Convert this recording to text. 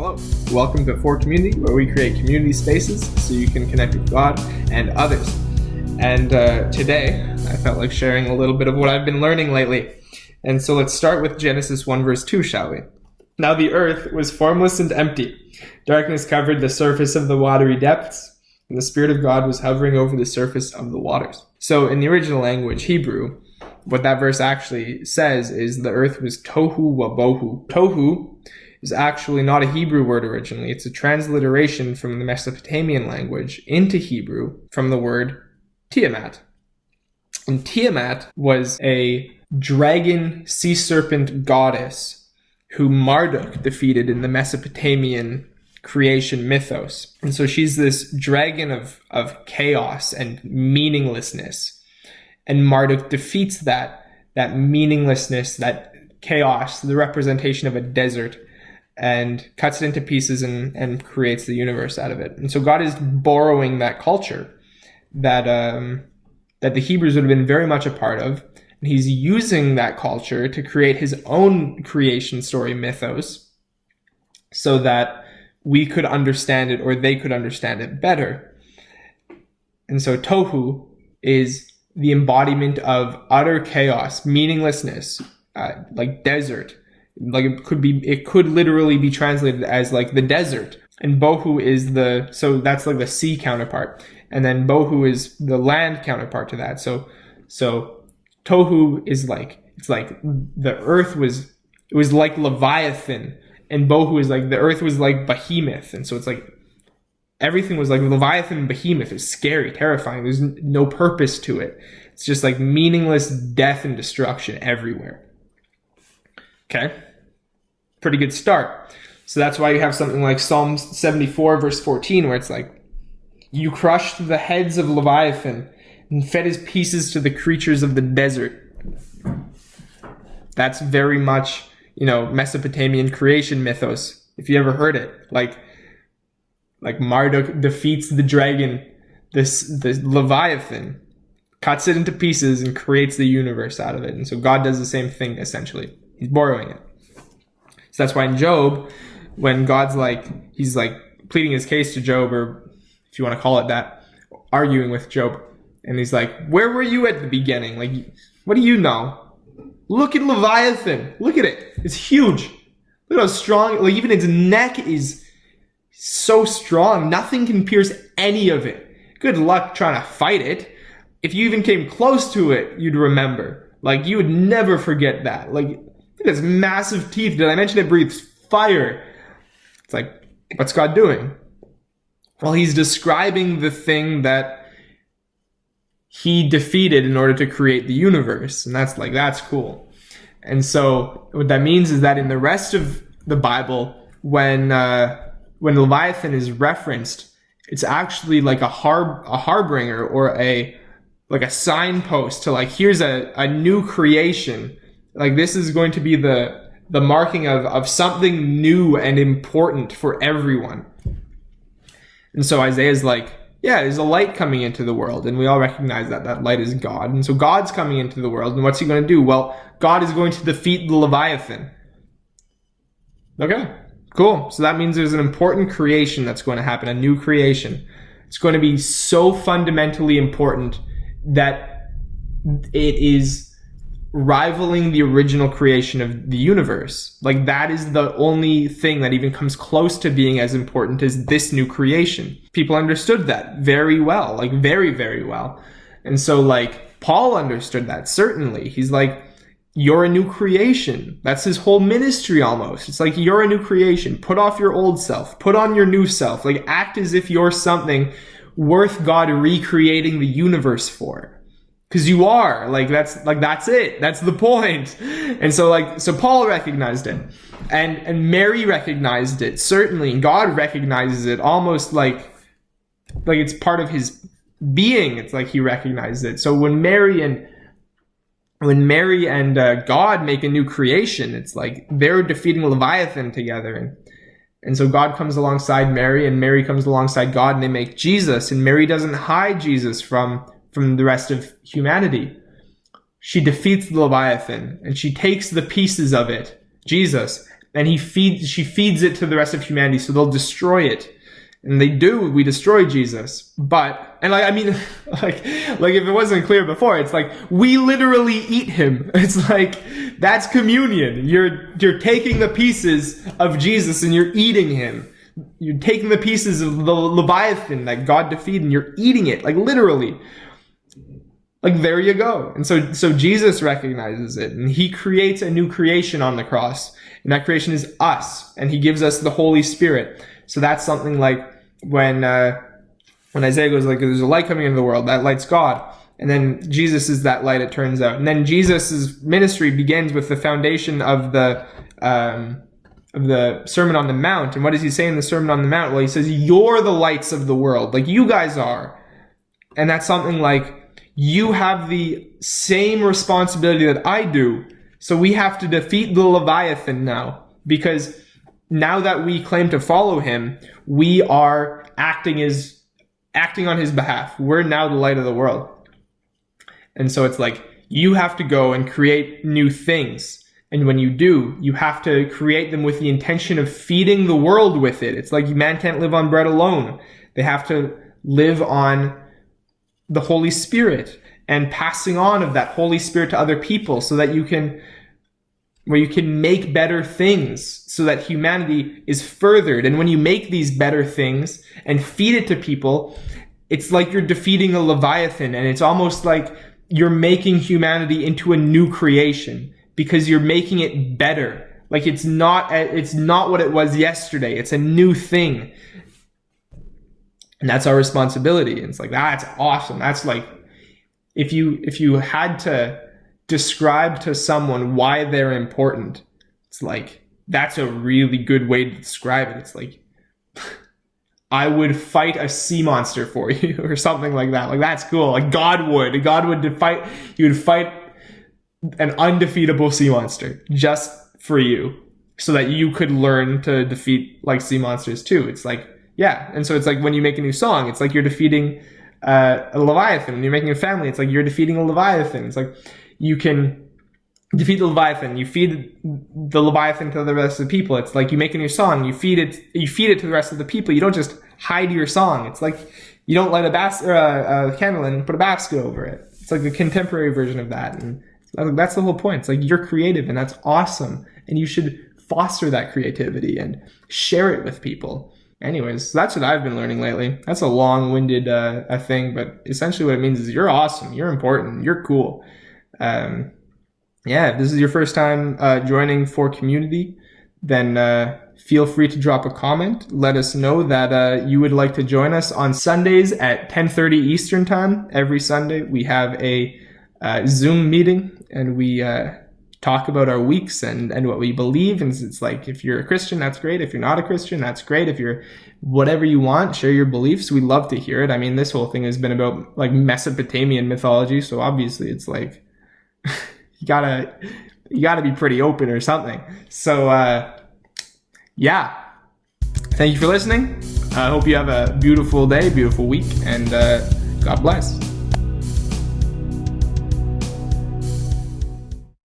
Hello, welcome to For Community, where we create community spaces so you can connect with God and others. And today, I felt like sharing a little bit of what I've been learning lately. And so let's start with Genesis 1 verse 2, shall we? Now the earth was formless and empty. Darkness covered the surface of the watery depths, and the Spirit of God was hovering over the surface of the waters. So in the original language, Hebrew, what that verse actually says is the earth was tohu wabohu. Tohu is actually not a Hebrew word originally. It's a transliteration from the Mesopotamian language into Hebrew from the word Tiamat. And Tiamat was a dragon sea serpent goddess who Marduk defeated in the Mesopotamian creation mythos. And so she's this dragon of chaos and meaninglessness. And Marduk defeats that meaninglessness, that chaos, the representation of a desert, and cuts it into pieces and creates the universe out of it. And so God is borrowing that culture that the Hebrews would have been very much a part of. And he's using that culture to create his own creation story mythos so that we could understand it, or they could understand it better. And so Tohu is the embodiment of utter chaos, meaninglessness, like desert. Like it could literally be translated as like the desert. And Bohu is so that's like the sea counterpart. And then Bohu is the land counterpart to that. So Tohu is like, it's like the earth was like Leviathan, and Bohu is like the earth was like Behemoth. And so it's like everything was like Leviathan and Behemoth. It's scary, terrifying. There's no purpose to it. It's just like meaningless death and destruction everywhere. Okay, pretty good start. So that's why you have something like Psalm 74 verse 14, where it's like, you crushed the heads of Leviathan and fed his pieces to the creatures of the desert. That's very much, Mesopotamian creation mythos, if you ever heard it. Like Marduk defeats the dragon, the Leviathan, cuts it into pieces and creates the universe out of it. And so God does the same thing, essentially. He's borrowing it. So that's why in Job, when God's he's pleading his case to Job, or if you want to call it that, arguing with Job. And he's like, where were you at the beginning? Like, what do you know? Look at Leviathan. Look at it. It's huge. Look how strong, even its neck is so strong. Nothing can pierce any of it. Good luck trying to fight it. If you even came close to it, you'd remember. You would never forget that. Look at its massive teeth. Did I mention it breathes fire? It's like, what's God doing? Well, he's describing the thing that he defeated in order to create the universe. And that's cool. And so what that means is that in the rest of the Bible, when Leviathan is referenced, it's actually like a harbinger, or a signpost to here's a new creation. This is going to be the marking of something new and important for everyone. And so Isaiah's like, yeah, there's a light coming into the world, and we all recognize that light is God. And so God's coming into the world, and what's he going to do? Well, God is going to defeat the Leviathan. Okay, cool. So that means there's an important creation that's going to happen, a new creation. It's going to be so fundamentally important that it is rivaling the original creation of the universe. That is the only thing that even comes close to being as important as this new creation. People understood that very well, very, very well. And so Paul understood that, certainly. He's like, you're a new creation. That's his whole ministry almost. It's like, you're a new creation. Put off your old self. Put on your new self. Act as if you're something worth God recreating the universe for. Because you are, that's it. That's the point. And so Paul recognized it, and Mary recognized it, certainly. And God recognizes it almost like it's part of his being. It's like he recognized it. So when Mary and God make a new creation, it's like they're defeating Leviathan together. And so God comes alongside Mary, and Mary comes alongside God, and they make Jesus. And Mary doesn't hide Jesus from the rest of humanity. She defeats the Leviathan, and she takes the pieces of it, Jesus, and she feeds it to the rest of humanity, so they'll destroy it. And they do. We destroy Jesus. Like if it wasn't clear before, it's like we literally eat him. It's like that's communion. You're taking the pieces of Jesus and you're eating him. You're taking the pieces of the Leviathan that God defeated and you're eating it, like literally. Like there you go. And so Jesus recognizes it, and he creates a new creation on the cross, and that creation is us, and he gives us the Holy Spirit. So that's something like when Isaiah goes like, there's a light coming into the world, that light's God. And then Jesus is that light, it turns out. And then Jesus' ministry begins with the foundation of the Sermon on the Mount. And what does he say in the Sermon on the Mount? Well, he says, you're the lights of the world, like you guys are. And that's something like, you have the same responsibility that I do. So we have to defeat the Leviathan now, because now that we claim to follow him, we are acting on his behalf. We're now the light of the world. And so it's like, you have to go and create new things. And when you do, you have to create them with the intention of feeding the world with it. It's like man can't live on bread alone. They have to live on the Holy Spirit and passing on of that Holy Spirit to other people, so that you can make better things, so that humanity is furthered. And when you make these better things and feed it to people, it's like you're defeating a Leviathan, and it's almost like you're making humanity into a new creation, because you're making it better. Like it's not what it was yesterday. It's a new thing. And that's our responsibility. And it's like, that's awesome. That's like, if you had to describe to someone why they're important, it's like, that's a really good way to describe it. It's like, I would fight a sea monster for you, or something like that. Like, that's cool. Like God would fight, he would fight an undefeatable sea monster just for you, so that you could learn to defeat like sea monsters too. It's like, yeah. And so it's like when you make a new song, it's like you're defeating a Leviathan. When you're making a family, it's like you're defeating a Leviathan. It's like you can defeat the Leviathan. You feed the Leviathan to the rest of the people. It's like you make a new song, you feed it to the rest of the people. You don't just hide your song. It's like you don't light a candle and put a basket over it. It's like a contemporary version of that. And that's the whole point. It's like you're creative, and that's awesome. And you should foster that creativity and share it with people. Anyways, that's what I've been learning lately. That's a long-winded thing, but essentially what it means is you're awesome, you're important, you're cool. If this is your first time joining for community, then feel free to drop a comment. Let us know that you would like to join us on Sundays at 10:30 Eastern Time. Every Sunday we have a Zoom meeting, and we talk about our weeks and what we believe. And it's like, if you're a Christian, that's great. If you're not a Christian, that's great. If you're whatever you want, share your beliefs. We love to hear it. I mean, this whole thing has been about like Mesopotamian mythology, so obviously it's like you gotta be pretty open or something. So thank you for listening. I hope you have a beautiful day, beautiful week, and God bless.